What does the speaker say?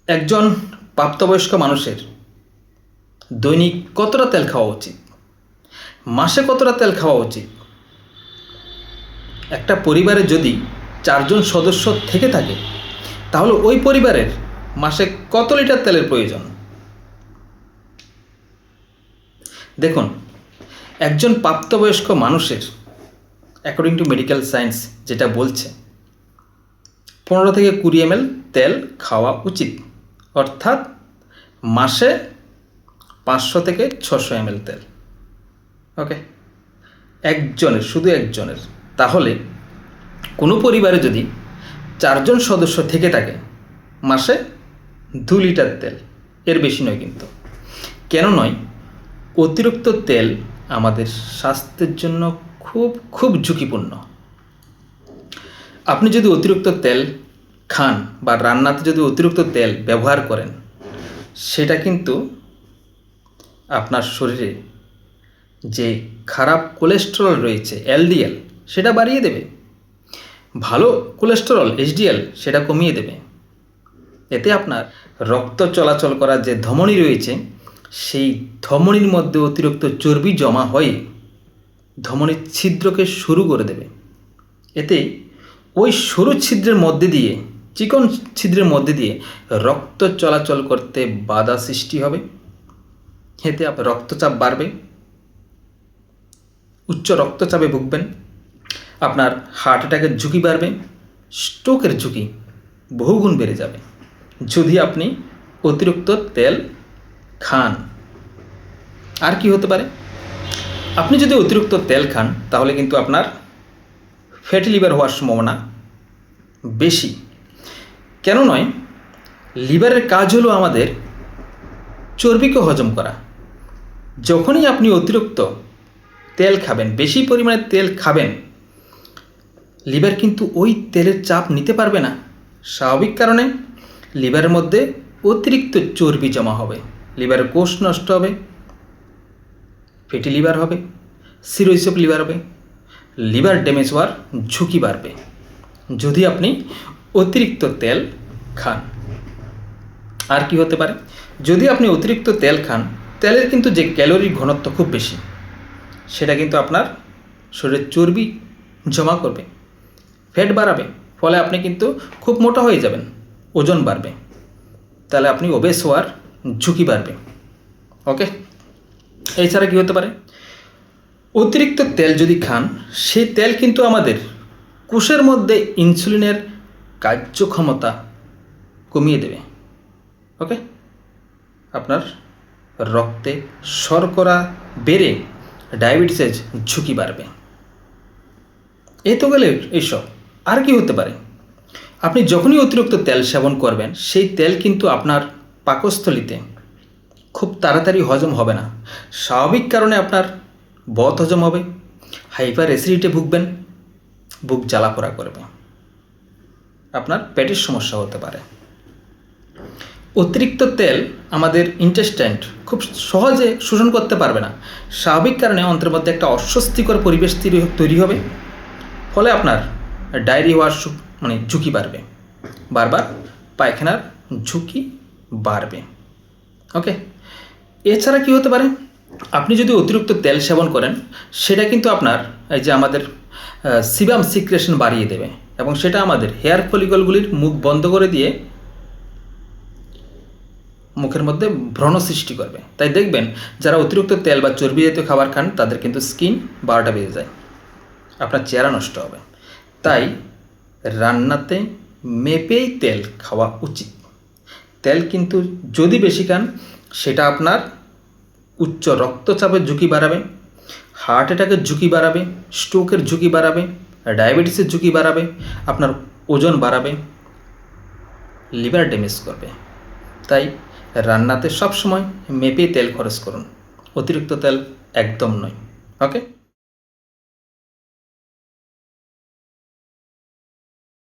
একজন প্রাপ্তবয়স্ক মানুষের দৈনিক কতটা তেল খাওয়া উচিত, মাসে কতটা তেল খাওয়া উচিত? একটা পরিবারে যদি 4 জন সদস্য থেকে থাকে তাহলে ওই পরিবারের মাসে কত লিটার তেলের প্রয়োজন? দেখুন, একজন প্রাপ্তবয়স্ক মানুষের অ্যাকর্ডিং টু মেডিকেল সায়েন্স যেটা বলছে 15 থেকে 20 ml তেল খাওয়া উচিত, অর্থাৎ মাসে 500 থেকে 600 ml তেল। ওকে, একজনের, শুধু একজনের। তাহলে কোনো পরিবারে যদি 4 জন সদস্য থেকে থাকে মাসে 2 লিটার তেল, এর বেশি নয়। কিন্তু কেন নয়? অতিরিক্ত তেল আমাদের স্বাস্থ্যের জন্য খুব খুব ঝুঁকিপূর্ণ। আপনি যদি অতিরিক্ত তেল খান বা রান্নাতে যদি অতিরিক্ত তেল ব্যবহার করেন, সেটা কিন্তু আপনার শরীরে যে খারাপ কোলেস্টেরল রয়েছে এলডিএল সেটা বাড়িয়ে দেবে, ভালো কোলেস্টেরল এইচডিএল সেটা কমিয়ে দেবে। এতে আপনার রক্ত চলাচল করার যে ধমনী রয়েছে সেই ধমনীর মধ্যে অতিরিক্ত চর্বি জমা হয়ে ধমনীর ছিদ্রকে শুরু করে দেবে। এতে ওই সরু ছিদ্রের মধ্যে দিয়ে, চিকন ছিদ্রের মধ্যে দিয়ে রক্ত চলাচল করতে বাধা সৃষ্টি হবে। এতে আপনার রক্তচাপ বাড়বে, উচ্চ রক্তচাপে ভুগবেন, আপনার হার্ট অ্যাটাকের ঝুঁকি বাড়বে, স্ট্রোকের ঝুঁকি বহুগুণ বেড়ে যাবে যদি আপনি অতিরিক্ত তেল খান। আর কি হতে পারে? আপনি যদি অতিরিক্ত তেল খান তাহলে কিন্তু আপনার ফ্যাটি লিভার হওয়ার সম্ভাবনা বেশি। কেন নয়? লিভারের কাজ হলো আমাদের চর্বিকে হজম করা। যখনই আপনি অতিরিক্ত তেল খাবেন, বেশি পরিমাণে তেল খাবেন, লিভার কিন্তু ওই তেলের চাপ নিতে পারবে না। স্বাভাবিক কারণে লিভারের মধ্যে অতিরিক্ত চর্বি জমা হবে, লিভারের কোষ নষ্ট হবে, ফ্যাটি লিভার হবে, সিরোসিস লিভার হবে, লিভার ড্যামেজ হওয়ার ঝুঁকি বাড়বে যদি আপনি অতিরিক্ত তেল খান। আর কি হতে পারে? যদি আপনি অতিরিক্ত তেল খান, তেলের কিন্তু যে ক্যালোরির ঘনত্ব খুব বেশি, সেটা কিন্তু আপনার শরীরে চর্বি জমা করবে, ফ্যাট বাড়াবে, ফলে আপনি কিন্তু খুব মোটা হয়ে যাবেন, ওজন বাড়বে, তাহলে আপনি ওবেস হওয়ার ঝুঁকি বাড়বে। ওকে, এছাড়া কী হতে পারে? অতিরিক্ত তেল যদি খান, সেই তেল কিন্তু আমাদের কোষের মধ্যে ইনসুলিনের কার্যক্ষমতা কমিয়ে দেবে। ওকে, আপনার রক্তে শর্করা বেড়ে ডায়াবেটিসের ঝুঁকি বাড়বে। এই তো গেলে এইসব। আর কি হতে পারে? আপনি যখনই অতিরিক্ত তেল সেবন করবেন, সেই তেল কিন্তু আপনার পাকস্থলীতে খুব তাড়াতাড়ি হজম হবে না। স্বাভাবিক কারণে আপনার বদ হজম হবে, হাইপার অ্যাসিডিটিতে ভুগবেন, বুক জ্বালাপোড়া করবে, আপনার পেটের সমস্যা হতে পারে। অতিরিক্ত তেল আমাদের ইন্টেস্টাইন খুব সহজে শোষণ করতে পারবে না। স্বাভাবিক কারণে অন্ত্রের মধ্যে একটা অস্বস্তিকর পরিবেশ তৈরি হবে, ফলে আপনার ডায়রিয়া হওয়ার ঝুঁকি বাড়বে, বারবার পায়খানার ঝুঁকি বাড়বে। ওকে, এছাড়া কি হতে পারে? আপনি যদি অতিরিক্ত তেল সেবন করেন, সেটা কিন্তু আপনার এই যে আমাদের সিবাম সিক্রেশন বাড়িয়ে দেবে, এবং সেটা আমাদের হেয়ার ফলিকলগুলির মুখ বন্ধ করে দিয়ে মুখের মধ্যে ব্রণ সৃষ্টি করবে। তাই দেখবেন যারা অতিরিক্ত তেল বা চর্বি জাতীয় খাবার খান, তাদের কিন্তু স্কিন 12টা বেজে যায়, আপনার চেহারা নষ্ট হবে। তাই রান্নাতে মেপেই তেল খাওয়া উচিত। তেল কিন্তু যদি বেশি খান, সেটা আপনার উচ্চ রক্তচাপের ঝুঁকি বাড়াবে, হার্ট অ্যাটাকের ঝুঁকি বাড়াবে, স্ট্রোকের ঝুঁকি বাড়াবে, ডায়াবেটিসের ঝুঁকি বাড়াবে, আপনার ওজন বাড়াবে, লিভার ড্যামেজ করবে। তাই রান্নাতে সবসময় মেপে তেল খরচ করুন, অতিরিক্ত তেল একদম নয়। ওকে।